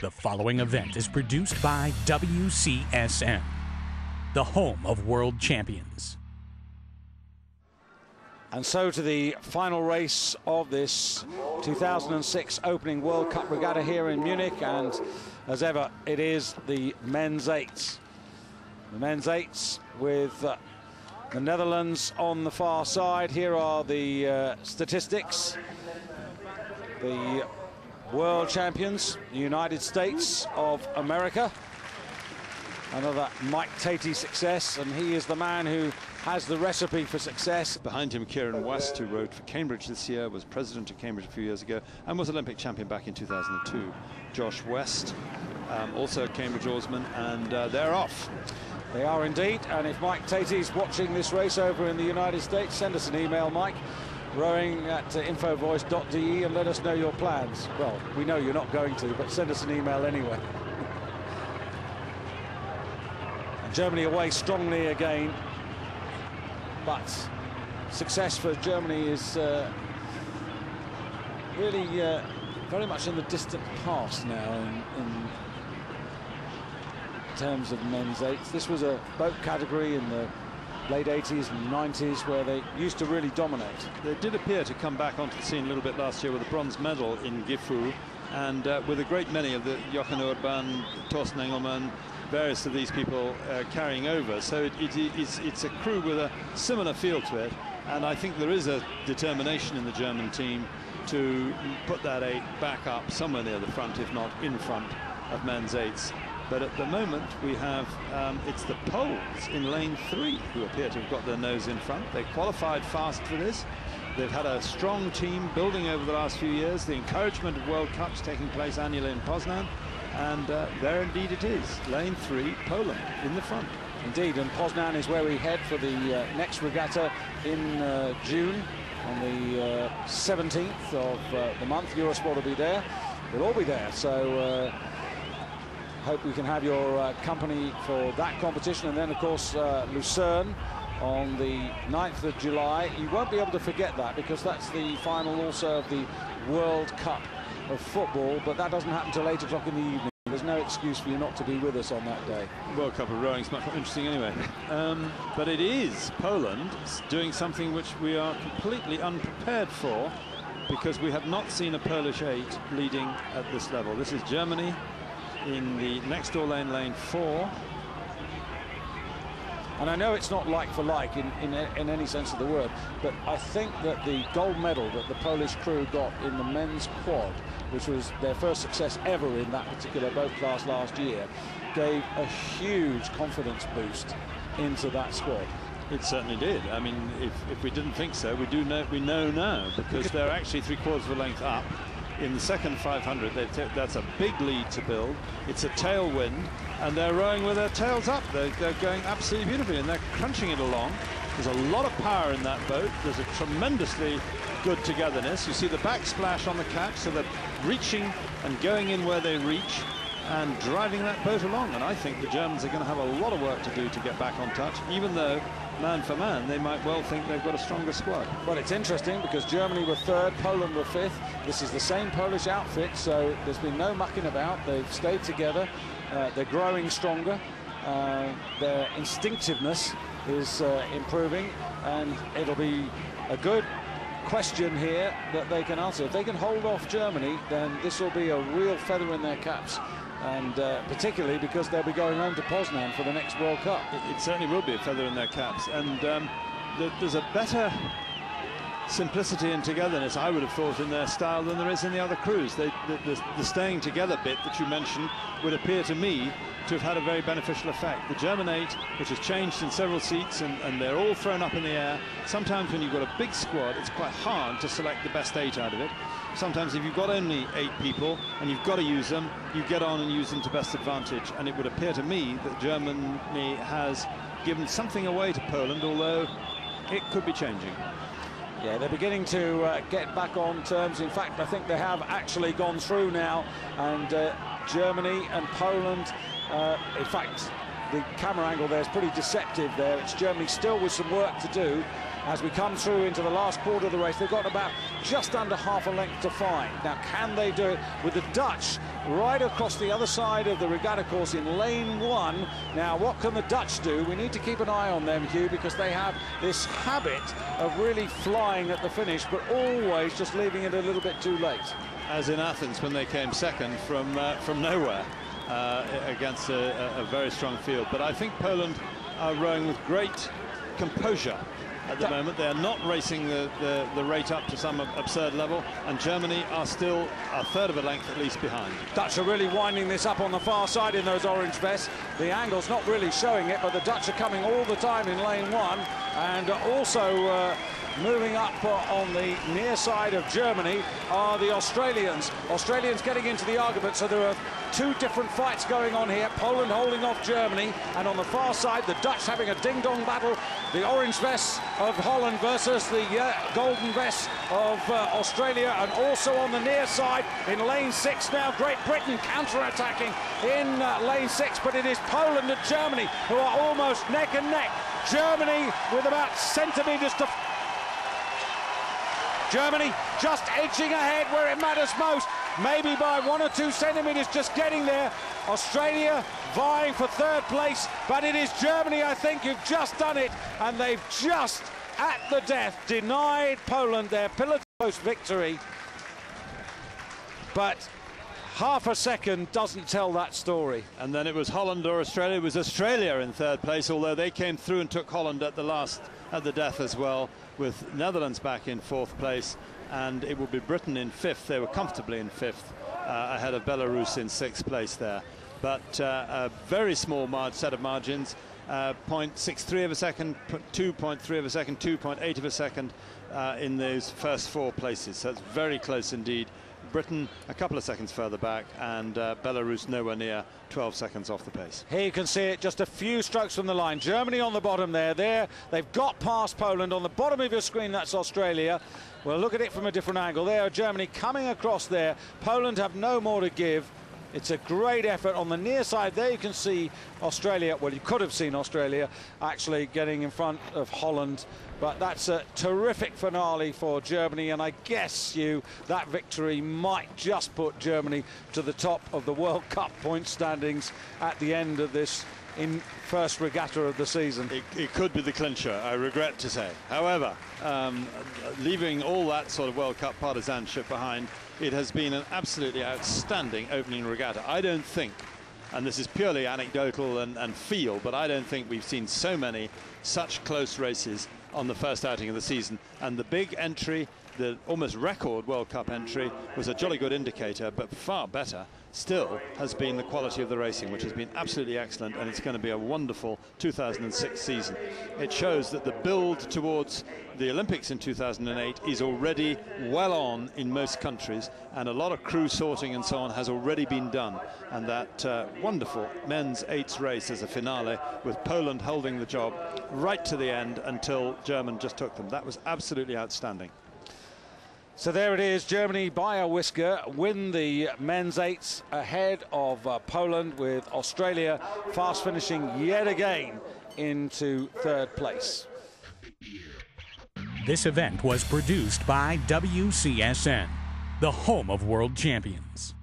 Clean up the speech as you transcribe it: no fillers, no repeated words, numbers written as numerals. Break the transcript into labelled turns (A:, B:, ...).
A: The following event is produced by WCSN, the home of world champions.
B: And so to the final race of this 2006 opening World Cup regatta here in Munich, and as ever it is the men's eights. The men's eights with the Netherlands on the far side. Here are the statistics. The world champions, the United States of America. Another Mike Tatey success, and he is the man who has the recipe for success.
C: Behind him, Kieran West, who rode for Cambridge this year, was president of Cambridge a few years ago, and was Olympic champion back in 2002. Josh West, also a Cambridge oarsman, and they're off.
B: They are indeed, and if Mike Tatey's watching this race over in the United States, send us an email, Mike, rowing@infovoice.de, and let us know your plans. Well, we know you're not going to, but send us an email anyway. And Germany away strongly again, but success for Germany is really very much in the distant past now in terms of men's eights. This was a boat category in the late 80s and 90s where they used to really dominate.
C: They did appear to come back onto the scene a little bit last year with a bronze medal in Gifu, and with a great many of the Jochen Urban, Thorsten Engelmann, various of these people carrying over. So it's a crew with a similar feel to it, and I think there is a determination in the German team to put that eight back up somewhere near the front, if not in front of men's eights. But at the moment we have, it's the Poles in lane 3 who appear to have got their nose in front. They qualified fast for this. They've had a strong team building over the last few years. The encouragement of World Cups taking place annually in Poznan. And there indeed it is, lane 3, Poland in the front.
B: Indeed, and Poznan is where we head for the next regatta in June, on the 17th of the month. Eurosport will be there. We'll all be there, so hope we can have your company for that competition. And then, of course, Lucerne on the 9th of July. You won't be able to forget that, because that's the final also of the World Cup of football, but that doesn't happen till 8 o'clock in the evening. There's no excuse for you not to be with us on that day.
C: World Cup of rowing is much more interesting anyway. But it is Poland doing something which we are completely unprepared for, because we have not seen a Polish eight leading at this level. This is Germany in the next door lane, lane 4.
B: And I know it's not like for like in any sense of the word, but I think that the gold medal that the Polish crew got in the men's quad, which was their first success ever in that particular boat class last year, gave a huge confidence boost into that squad.
C: It certainly did. I mean, if we didn't think so, we know now, because they're actually 3/4 of a length up. In the second 500, that's a big lead to build. It's a tailwind, and they're rowing with their tails up. They're going absolutely beautifully, and they're crunching it along. There's a lot of power in that boat. There's a tremendously good togetherness. You see the backsplash on the catch, so they're reaching and going in where they reach and driving that boat along. And I think the Germans are going to have a lot of work to do to get back on touch, even though man for man they might well think they've got a stronger squad.
B: Well, it's interesting because Germany were 3rd, Poland were 5th. This is the same Polish outfit, so there's been no mucking about. They've stayed together. They're growing stronger. Their instinctiveness is improving, and it'll be a good question here that they can answer. If they can hold off Germany, then this will be a real feather in their caps, and particularly because they'll be going home to Poznan for the next World Cup.
C: It certainly will be a feather in their caps, and there's a better simplicity and togetherness, I would have thought, in their style than there is in the other crews. The staying together bit that you mentioned would appear to me to have had a very beneficial effect. The German eight, which has changed in several seats, and they're all thrown up in the air. Sometimes when you've got a big squad, it's quite hard to select the best 8 out of it. Sometimes if you've got only 8 people and you've got to use them, you get on and use them to best advantage. And it would appear to me that Germany has given something away to Poland, although it could be changing.
B: Yeah, they're beginning to get back on terms. In fact, I think they have actually gone through now, and Germany and Poland, in fact, the camera angle there is pretty deceptive there. It's Germany still with some work to do as we come through into the last quarter of the race. They've got about just under half a length to find. Now, can they do it with the Dutch right across the other side of the regatta course in lane 1. Now, what can the Dutch do? We need to keep an eye on them, Hugh, because they have this habit of really flying at the finish, but always just leaving it a little bit too late.
C: As in Athens, when they came second from nowhere against a very strong field. But I think Poland are rowing with great composure at the moment. They are not racing the rate up to some absurd level, and Germany are still a third of a length at least behind.
B: Dutch are really winding this up on the far side in those orange vests. The angle's not really showing it, but the Dutch are coming all the time in lane 1, and also moving up on the near side of Germany are the Australians. Australians getting into the argument, so there are two different fights going on here. Poland holding off Germany, and on the far side, the Dutch having a ding-dong battle. The orange vests of Holland versus the golden vests of Australia, and also on the near side in lane 6 now, Great Britain counter-attacking in lane 6, but it is Poland and Germany who are almost neck and neck. Germany with about centimetres to... Germany just edging ahead where it matters most, maybe by 1 or 2 centimetres, just getting there. Australia vying for 3rd place, but it is Germany, I think, who've just done it, and they've just, at the death, denied Poland their pillar-to-post victory. But half a second doesn't tell that story.
C: And then it was Holland or Australia. It was Australia in 3rd place, although they came through and took Holland at the death as well, with Netherlands back in 4th place, and it would be Britain in 5th. They were comfortably in 5th, ahead of Belarus in 6th place there. But a very small set of margins, 0.63 of a second, 2.3 of a second, 2.8 of a second in those first 4 places. So it's very close indeed. Britain a couple of seconds further back, and Belarus nowhere near, 12 seconds off the pace.
B: Here you can see it, just a few strokes from the line. Germany on the bottom there. They've got past Poland. On the bottom of your screen, that's Australia. Well, look at it from a different angle. There, Germany coming across there. Poland have no more to give. It's a great effort. On the near side there, you can see Australia. Well, you could have seen Australia actually getting in front of Holland. But that's a terrific finale for Germany, and I guess that victory might just put Germany to the top of the World Cup point standings at the end of this first regatta of the season.
C: It could be the clincher, I regret to say. However, leaving all that sort of World Cup partisanship behind, it has been an absolutely outstanding opening regatta. I don't think, and this is purely anecdotal and feel, but I don't think we've seen so many such close races on the first outing of the season. And the big entry, the almost record World Cup entry, was a jolly good indicator, but far better still has been the quality of the racing, which has been absolutely excellent, and it's going to be a wonderful 2006 season. It shows that the build towards the Olympics in 2008 is already well on in most countries, and a lot of crew sorting and so on has already been done, and that wonderful men's 8s race as a finale, with Poland holding the job right to the end until Germany just took them. That was absolutely outstanding.
B: So there it is, Germany by a whisker win the men's 8s ahead of Poland, with Australia fast finishing yet again into 3rd place.
A: This event was produced by WCSN, the home of world champions.